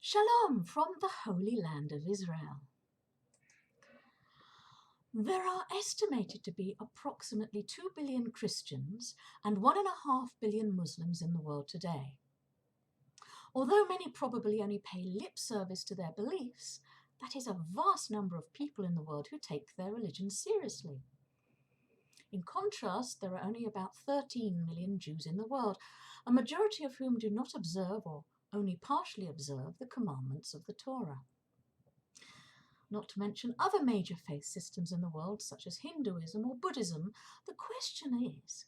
Shalom from the Holy Land of Israel. There are estimated to be approximately 2 billion Christians and 1.5 billion Muslims in the world today. Although many probably only pay lip service to their beliefs, that is a vast number of people in the world who take their religion seriously. In contrast, there are only about 13 million Jews in the world, a majority of whom do not observe or only partially observe the commandments of the Torah. Not to mention other major faith systems in the world, such as Hinduism or Buddhism, the question is,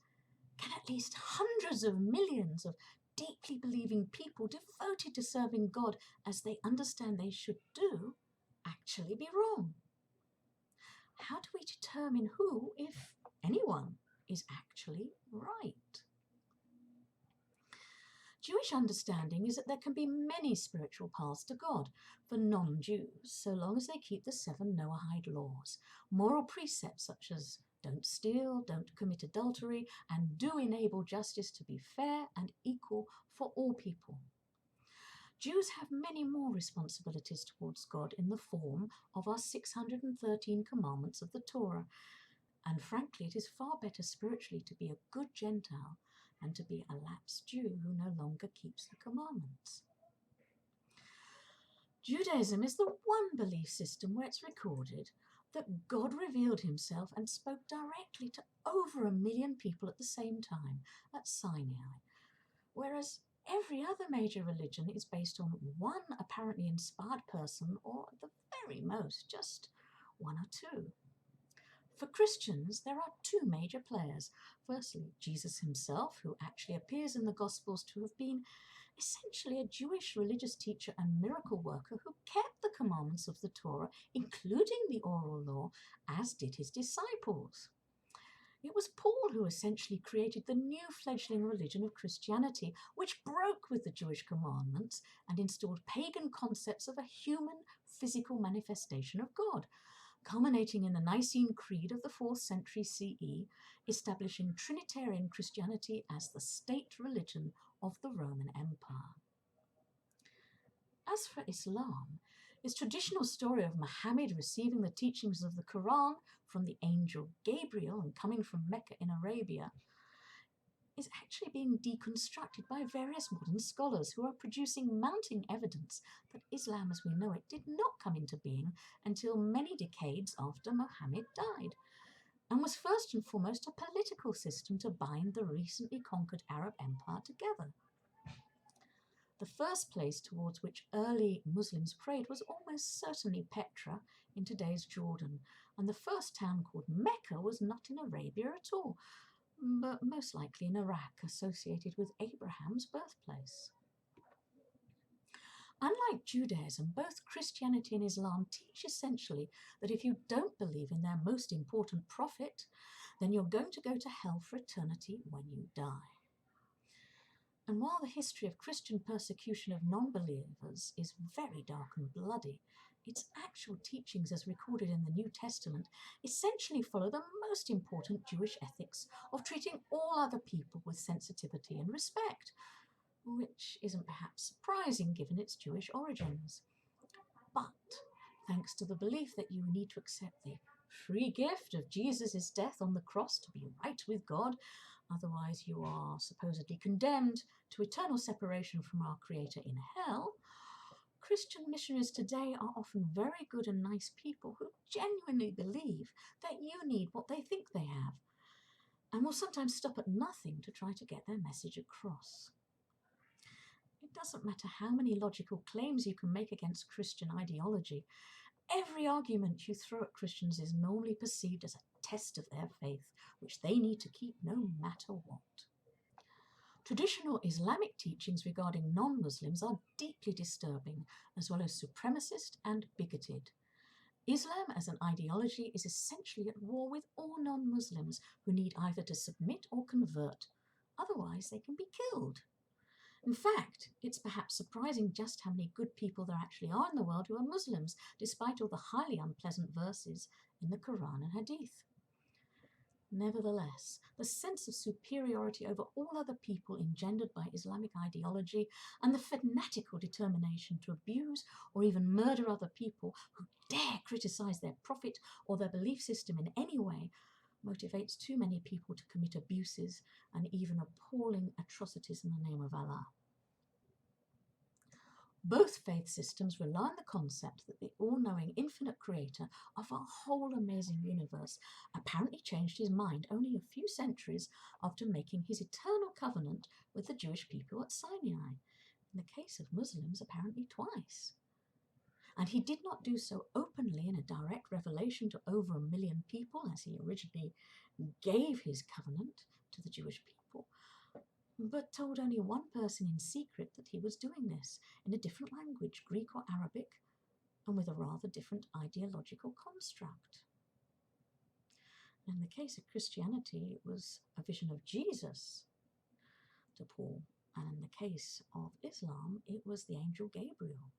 can at least hundreds of millions of deeply believing people devoted to serving God as they understand they should do actually be wrong? How do we determine who, if anyone, is actually right? Jewish understanding is that there can be many spiritual paths to God for non-Jews, so long as they keep the 7 Noahide laws, moral precepts such as don't steal, don't commit adultery, and do enable justice to be fair and equal for all people. Jews have many more responsibilities towards God in the form of our 613 commandments of the Torah, and frankly, it is far better spiritually to be a good Gentile and to be a lapsed Jew who no longer keeps the commandments. Judaism is the one belief system where it's recorded that God revealed himself and spoke directly to over 1 million people at the same time at Sinai, whereas every other major religion is based on one apparently inspired person, or at the very most, just one or two. For Christians, there are 2 major players. Firstly, Jesus himself, who actually appears in the Gospels to have been essentially a Jewish religious teacher and miracle worker who kept the commandments of the Torah, including the oral law, as did his disciples. It was Paul who essentially created the new fledgling religion of Christianity, which broke with the Jewish commandments and installed pagan concepts of a human physical manifestation of God, culminating in the Nicene Creed of the 4th century CE, establishing Trinitarian Christianity as the state religion of the Roman Empire. As for Islam, its traditional story of Muhammad receiving the teachings of the Quran from the angel Gabriel and coming from Mecca in Arabia is actually being deconstructed by various modern scholars who are producing mounting evidence that Islam as we know it did not come into being until many decades after Muhammad died, and was first and foremost a political system to bind the recently conquered Arab empire together. The first place towards which early Muslims prayed was almost certainly Petra in today's Jordan, and the first town called Mecca was not in Arabia at all, but most likely in Iraq, associated with Abraham's birthplace. Unlike Judaism, both Christianity and Islam teach essentially that if you don't believe in their most important prophet, then you're going to go to hell for eternity when you die. And while the history of Christian persecution of non-believers is very dark and bloody, its actual teachings as recorded in the New Testament essentially follow the most important Jewish ethics of treating all other people with sensitivity and respect, which isn't perhaps surprising given its Jewish origins. But thanks to the belief that you need to accept the free gift of Jesus' death on the cross to be right with God, otherwise you are supposedly condemned to eternal separation from our Creator in hell, Christian missionaries today are often very good and nice people who genuinely believe that you need what they think they have, and will sometimes stop at nothing to try to get their message across. It doesn't matter how many logical claims you can make against Christian ideology. Every argument you throw at Christians is normally perceived as a test of their faith, which they need to keep no matter what. Traditional Islamic teachings regarding non-Muslims are deeply disturbing, as well as supremacist and bigoted. Islam as an ideology is essentially at war with all non-Muslims who need either to submit or convert. Otherwise, they can be killed. In fact, it's perhaps surprising just how many good people there actually are in the world who are Muslims, despite all the highly unpleasant verses in the Quran and Hadith. Nevertheless, the sense of superiority over all other people engendered by Islamic ideology and the fanatical determination to abuse or even murder other people who dare criticize their prophet or their belief system in any way motivates too many people to commit abuses and even appalling atrocities in the name of Allah. Both faith systems rely on the concept that the all-knowing infinite creator of our whole amazing universe apparently changed his mind only a few centuries after making his eternal covenant with the Jewish people at Sinai. In the case of Muslims, apparently twice. And he did not do so openly in a direct revelation to over 1 million people as he originally gave his covenant to the Jewish people, but told only one person in secret that he was doing this in a different language, Greek or Arabic, and with a rather different ideological construct. In the case of Christianity, it was a vision of Jesus to Paul, and in the case of Islam, it was the angel Gabriel.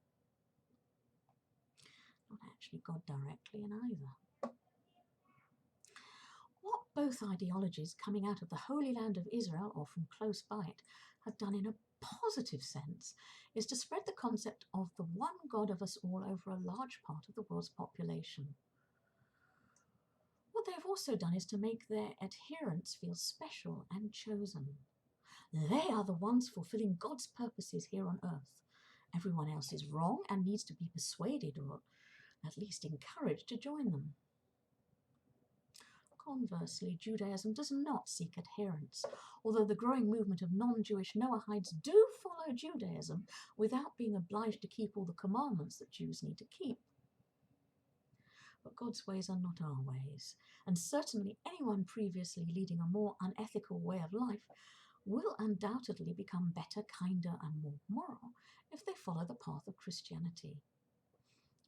Not actually God directly in either. What both ideologies coming out of the Holy Land of Israel or from close by it have done in a positive sense is to spread the concept of the one God of us all over a large part of the world's population. What they have also done is to make their adherents feel special and chosen. They are the ones fulfilling God's purposes here on earth. Everyone else is wrong and needs to be persuaded or at least encouraged to join them. Conversely, Judaism does not seek adherents, although the growing movement of non-Jewish Noahides do follow Judaism without being obliged to keep all the commandments that Jews need to keep. But God's ways are not our ways, and certainly anyone previously leading a more unethical way of life will undoubtedly become better, kinder, and more moral if they follow the path of Christianity,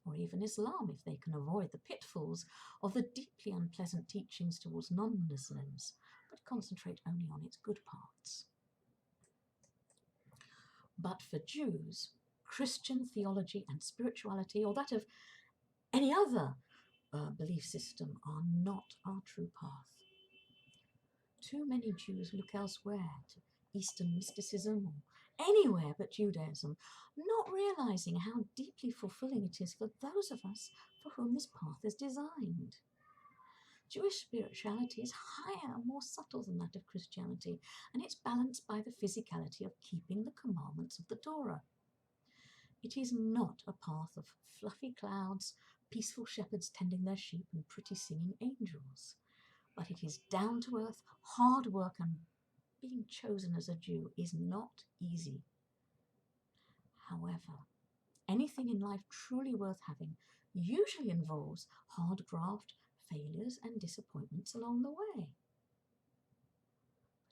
or even Islam if they can avoid the pitfalls of the deeply unpleasant teachings towards non-Muslims, but concentrate only on its good parts. But for Jews, Christian theology and spirituality, or that of any other belief system, are not our true path. Too many Jews look elsewhere, to Eastern mysticism or anywhere but Judaism, not realizing how deeply fulfilling it is for those of us for whom this path is designed. Jewish spirituality is higher and more subtle than that of Christianity, and it's balanced by the physicality of keeping the commandments of the Torah. It is not a path of fluffy clouds, peaceful shepherds tending their sheep, and pretty singing angels, but it is down to earth, hard work, and being chosen as a Jew is not easy. However, anything in life truly worth having usually involves hard graft, failures, and disappointments along the way.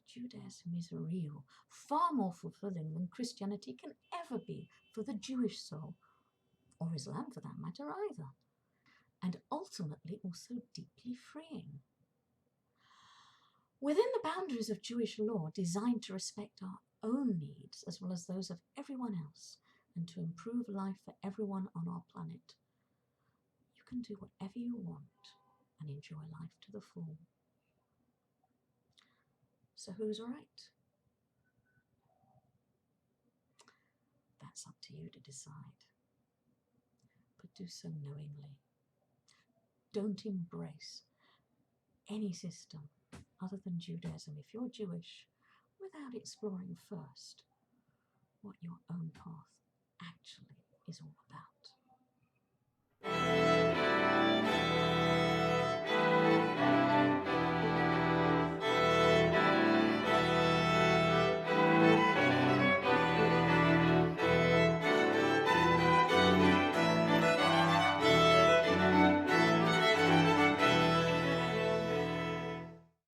Judaism is real, far more fulfilling than Christianity can ever be for the Jewish soul, or Islam for that matter either, and ultimately also deeply freeing. Within the boundaries of Jewish law designed to respect our own needs as well as those of everyone else and to improve life for everyone on our planet, you can do whatever you want and enjoy life to the full. So who's right? That's up to you to decide. But do so knowingly. Don't embrace any system other than Judaism if you're Jewish without exploring first what your own path actually is all about.